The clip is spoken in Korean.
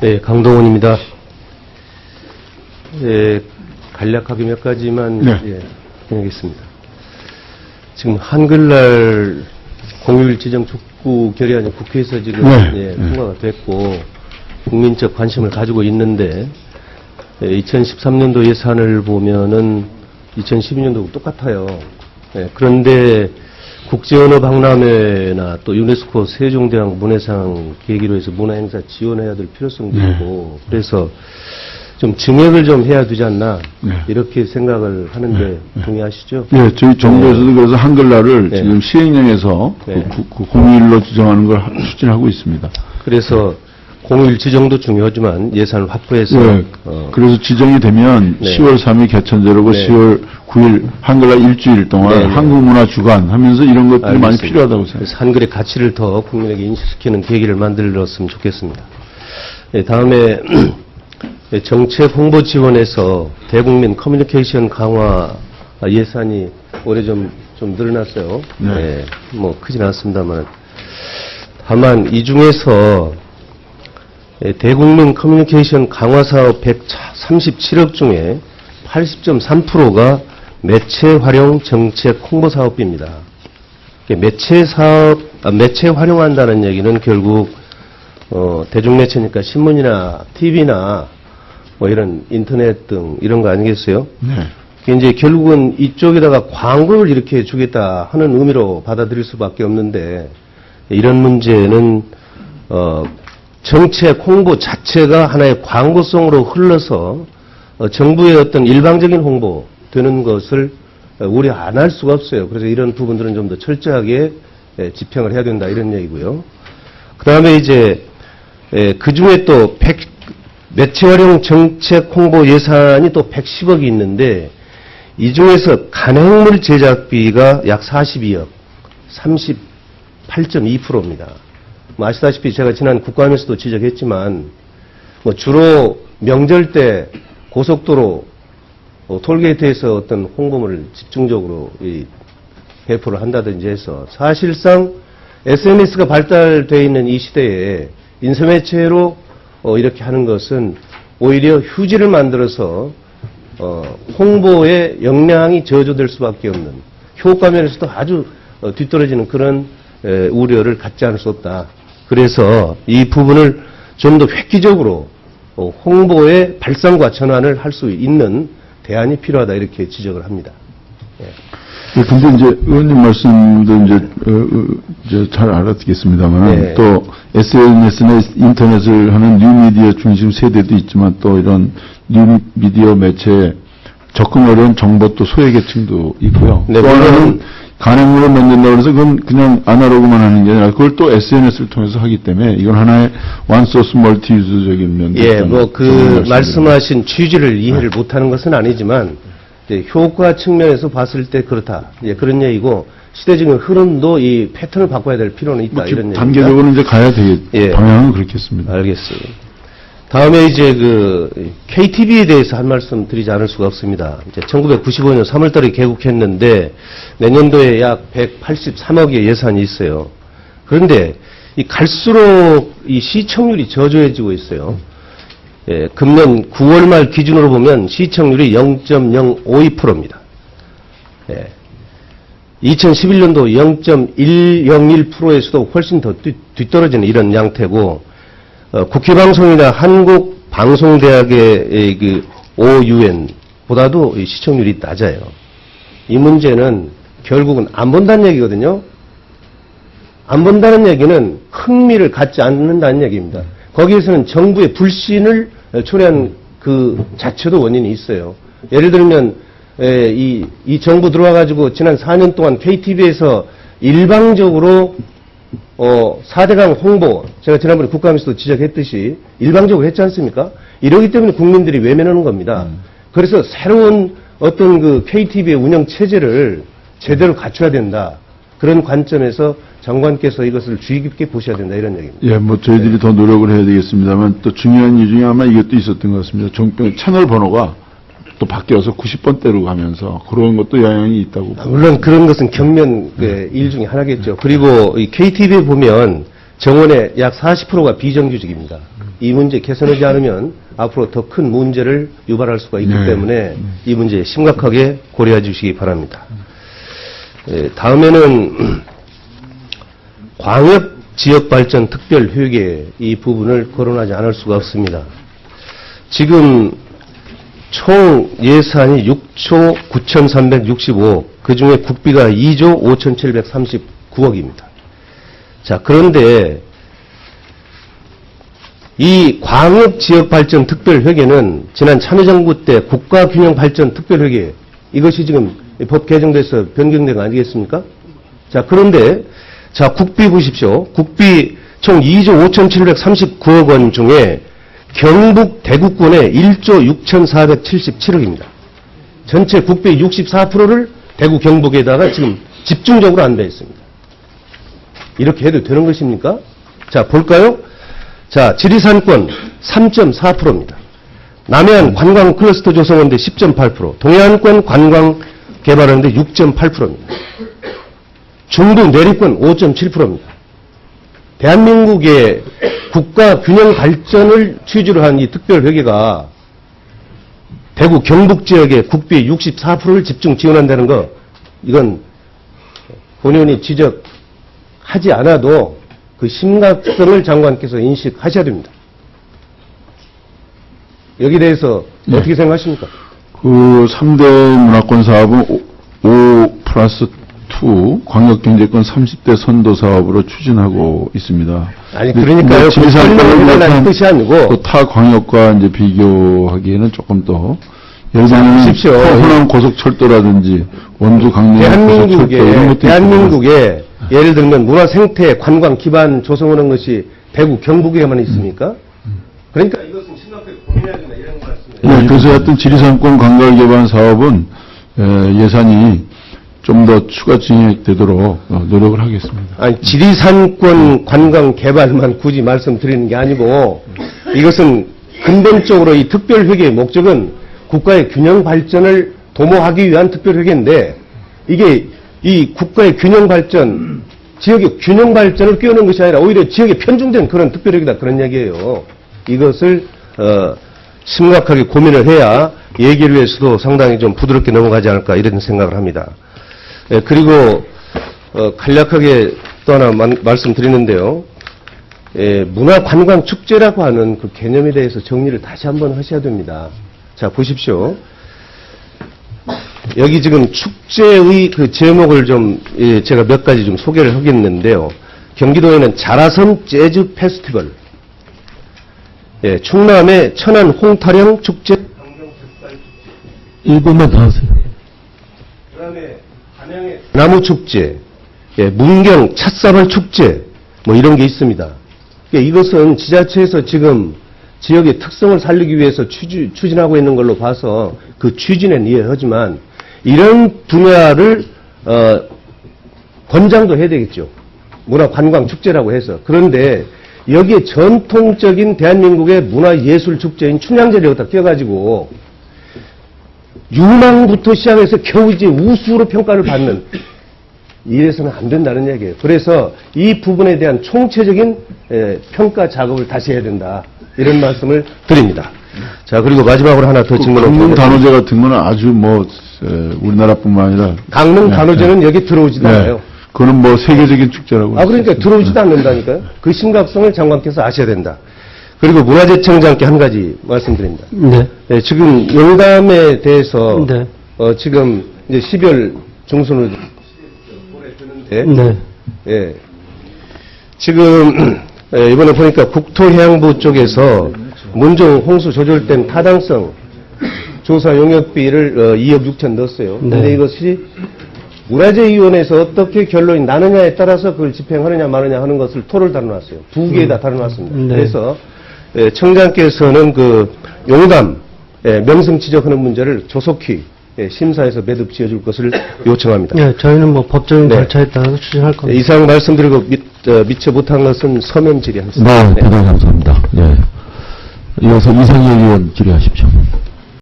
네, 강동원입니다. 간략하게 몇 가지만 해야겠습니다. 지금 한글날 공휴일 지정 촉구 결의안이 국회에서 지금 통과가 됐고 국민적 관심을 가지고 있는데 2013년도 예산을 보면은 2012년도하고 똑같아요. 그런데 국제언어 박람회나 또 유네스코 세종대왕 문해상 계기로 해서 문화행사 지원해야 될 필요성도 있고 그래서 좀 증액을 좀 해야 되지 않나 이렇게 생각을 하는데 동의하시죠? 네, 저희 정부에서도 그래서 한글날을 지금 시행령에서 그 공휴일로 지정하는 걸 추진하고 있습니다. 그래서 공휴일 지정도 중요하지만 예산을 확보해서 그래서 지정이 되면 10월 3일 개천절하고 10월 9일 한글날 일주일 동안 한국문화 주간 하면서 이런 것들이 알겠습니다. 많이 필요하다고 생각합니다. 그래서 한글의 가치를 더 국민에게 인식시키는 계기를 만들었으면 좋겠습니다. 다음에 정책 홍보 지원에서 대국민 커뮤니케이션 강화 예산이 올해 좀 늘어났어요. 뭐 크진 않습니다만 다만 이 중에서 대국민 커뮤니케이션 강화 사업 137억 중에 80.3%가 매체 활용 정책 홍보 사업비입니다. 매체 활용한다는 얘기는 결국 대중매체니까 신문이나 TV나 뭐 이런 인터넷 등 이런 거 아니겠어요? 이제 결국은 이쪽에다가 광고를 이렇게 주겠다 하는 의미로 받아들일 수밖에 없는데 이런 문제는 정책 홍보 자체가 하나의 광고성으로 흘러서 정부의 어떤 일방적인 홍보 되는 것을 우려 안 할 수가 없어요. 그래서 이런 부분들은 좀 더 철저하게 집행을 해야 된다 이런 얘기고요. 그 다음에 이제 그 중에 또 매체 활용 정책 홍보 예산이 또 110억이 있는데 이 중에서 간행물 제작비가 약 42억, 38.2%입니다. 뭐 아시다시피 제가 지난 국감에서도 지적했지만 뭐 주로 명절 때 고속도로 톨게이트에서 어떤 홍보물을 집중적으로 배포를 한다든지 해서 사실상 SNS가 발달되어 있는 이 시대에 인쇄매체로 이렇게 하는 것은 오히려 휴지를 만들어서 홍보의 역량이 저조될 수밖에 없는 효과 면에서도 아주 뒤떨어지는 그런 우려를 갖지 않을 수 없다. 그래서 이 부분을 좀 더 획기적으로 홍보의 발상과 전환을 할 수 있는 대안이 필요하다 이렇게 지적을 합니다. 근데 이제 의원님 말씀도 이제 잘 알아듣겠습니다만 또 SNS나 인터넷을 하는 뉴미디어 중심 세대도 있지만 또 이런 뉴미디어 매체에 접근 어려운 정보 또 소외계층도 있고요. 또 하나는 간행물을 만든다고 해서 그건 그냥 아날로그만 하는 게 아니라 그걸 또 SNS를 통해서 하기 때문에 이건 하나의 원소스 멀티 유즈적인 면도 뭐 그 말씀하신 취지를 이해를 못하는 것은 아니지만 효과 측면에서 봤을 때 그렇다. 그런 얘기고 시대적인 흐름도 이 패턴을 바꿔야 될 필요는 있다. 이런 얘기입니다. 단계적으로는 이제 가야 되겠. 방향은 그렇겠습니다. 알겠습니다. 다음에 이제 그 KTV에 대해서 한 말씀 드리지 않을 수가 없습니다. 이제 1995년 3월달에 개국했는데 내년도에 약 183억의 예산이 있어요. 그런데 이 갈수록 이 시청률이 저조해지고 있어요. 금년 9월 말 기준으로 보면 시청률이 0.052%입니다. 2011년도 0.101%에서도 훨씬 더 뒤떨어지는 이런 양태고 국회방송이나 한국방송대학의 그 OUN보다도 시청률이 낮아요. 이 문제는 결국은 안 본다는 얘기거든요. 안 본다는 얘기는 흥미를 갖지 않는다는 얘기입니다. 거기에서는 정부의 불신을 초래한 그 자체도 원인이 있어요. 예를 들면 이 정부 들어와가지고 지난 4년 동안 KTV에서 일방적으로 4대강 홍보, 제가 지난번에 국감에서도 지적했듯이 일방적으로 했지 않습니까? 이러기 때문에 국민들이 외면하는 겁니다. 그래서 새로운 어떤 그 KTV의 운영 체제를 제대로 갖춰야 된다. 그런 관점에서 장관께서 이것을 주의 깊게 보셔야 된다. 이런 얘기입니다. 뭐 저희들이 더 노력을 해야 되겠습니다만 또 중요한 이유 중에 아마 이것도 있었던 것 같습니다. 채널 번호가 또 바뀌어서 90번대로 가면서 그런 것도 영향이 있다고. 물론 그런 것은 경면 일 중에 하나겠죠. 그리고 이 KTV에 보면 정원의 약 40%가 비정규직입니다. 이 문제 개선하지 않으면 앞으로 더 큰 문제를 유발할 수가 있기 때문에 이 문제 심각하게 고려해 주시기 바랍니다. 다음에는 광역지역발전특별회계 이 부분을 거론하지 않을 수가 없습니다. 지금 총 예산이 6조 9,365억, 그 중에 국비가 2조 5,739억입니다. 자, 그런데 이 광역지역발전특별회계는 지난 참여정부 때 국가균형발전특별회계, 이것이 지금 법 개정돼서 변경된 거 아니겠습니까? 자, 그런데, 자, 국비 보십시오. 국비 총 2조 5,739억 원 중에 경북 대구권에 1조 6,477억입니다. 전체 국비의 64%를 대구 경북에다가 지금 집중적으로 안배했습니다 이렇게 해도 되는 것입니까? 자, 볼까요? 자, 지리산권 3.4%입니다. 남해안 관광 클러스터 조성하는데 10.8%, 동해안권 관광 개발하는데 6.8%입니다. 중부 내륙권 5.7%입니다. 대한민국의 국가 균형 발전을 취지로 한 이 특별회계가 대구 경북 지역의 국비 64%를 집중 지원한다는 거, 이건 본의원이 지적하지 않아도 그 심각성을 장관께서 인식하셔야 됩니다. 여기에 대해서 어떻게 생각하십니까? 그 3대 문화권 사업은 5+2 광역경제권 30대 선도 사업으로 추진하고 있습니다. 아니, 그러니까요. 설명을 해달라는 뜻이 아니고. 타 광역과 이제 비교하기에는 조금 더. 예를 들면, 보십시오. 호남 고속철도라든지, 원주 강릉 고속철도 이런 것도 대한민국에 예를 들면 문화 생태 관광 기반 조성하는 것이 대구 경북에만 있습니까? 그러니까 이것은 심각하게 고민해야 된다 이런 말씀이에요. 네, 그래서 하여튼 지리산권 관광 개발 사업은 예산이 좀 더 추가 진행되도록 노력을 하겠습니다. 아니, 지리산권 관광 개발만 굳이 말씀드리는 게 아니고, 이것은 근본적으로 이 특별회계의 목적은 국가의 균형 발전을 도모하기 위한 특별회계인데, 이게 이 국가의 균형 발전, 지역의 균형 발전을 끼우는 것이 아니라 오히려 지역에 편중된 그런 특별회계다 그런 얘기예요. 이것을 심각하게 고민을 해야 얘기를 위해서도 상당히 좀 부드럽게 넘어가지 않을까 이런 생각을 합니다. 그리고 간략하게 또 하나 말씀드리는데요. 문화관광축제라고 하는 그 개념에 대해서 정리를 다시 한번 하셔야 됩니다. 자, 보십시오. 여기 지금 축제의 그 제목을 좀 제가 몇 가지 좀 소개를 하겠는데요. 경기도에는 자라섬 재즈 페스티벌, 충남의 천안 홍타령 축제, 1분만 더 하세요. 그다음에 한양의 나무축제, 문경 찻사발 축제, 뭐 이런 게 있습니다. 이것은 지자체에서 지금 지역의 특성을 살리기 위해서 추진하고 있는 걸로 봐서 그 취지는 이해하지만 이런 분야를 권장도 해야 되겠죠. 문화관광축제라고 해서. 그런데 여기에 전통적인 대한민국의 문화예술축제인 춘향제를 여기다 껴가지고 유망부터 시작해서 겨우 이제 우수로 평가를 받는, 이래서는 안 된다는 얘기예요. 그래서 이 부분에 대한 총체적인 평가 작업을 다시 해야 된다, 이런 말씀을 드립니다. 자, 그리고 마지막으로 하나 더 증거를 강릉 단오제 같은 거는 아주 뭐 우리나라뿐만 아니라 강릉 단오제는 여기 들어오지도 않아요. 그거는 뭐 세계적인 축제라고. 그러니까 들어오지도 않는다니까요. 그 심각성을 장관께서 아셔야 된다. 그리고 문화재청장께 한 가지 말씀드립니다. 네. 지금 영담에 대해서 네. 지금 이제 12월 중순으로 보내주는데, 네. 지금 이번에 보니까 국토해양부 쪽에서 문정 홍수 조절댐 타당성 조사 용역비를 2억 6천 넣었어요. 근데 네. 이것이 문화재위원회에서 어떻게 결론이 나느냐에 따라서 그걸 집행하느냐 마느냐 하는 것을 토를 다뤄놨어요. 두 개에다 다뤄놨습니다. 네. 그래서 청장께서는 그 용담 명성 지적하는 문제를 조속히 심사해서 매듭 지어줄 것을 요청합니다. 네, 저희는 뭐 법적인 네. 절차에 따라서 추진할 겁니다. 이상 말씀드리고 미처 못한 것은 서면 질의하겠습니다. 네, 대단히 감사합니다. 예. 이어서 이상열 의원 질의하십시오.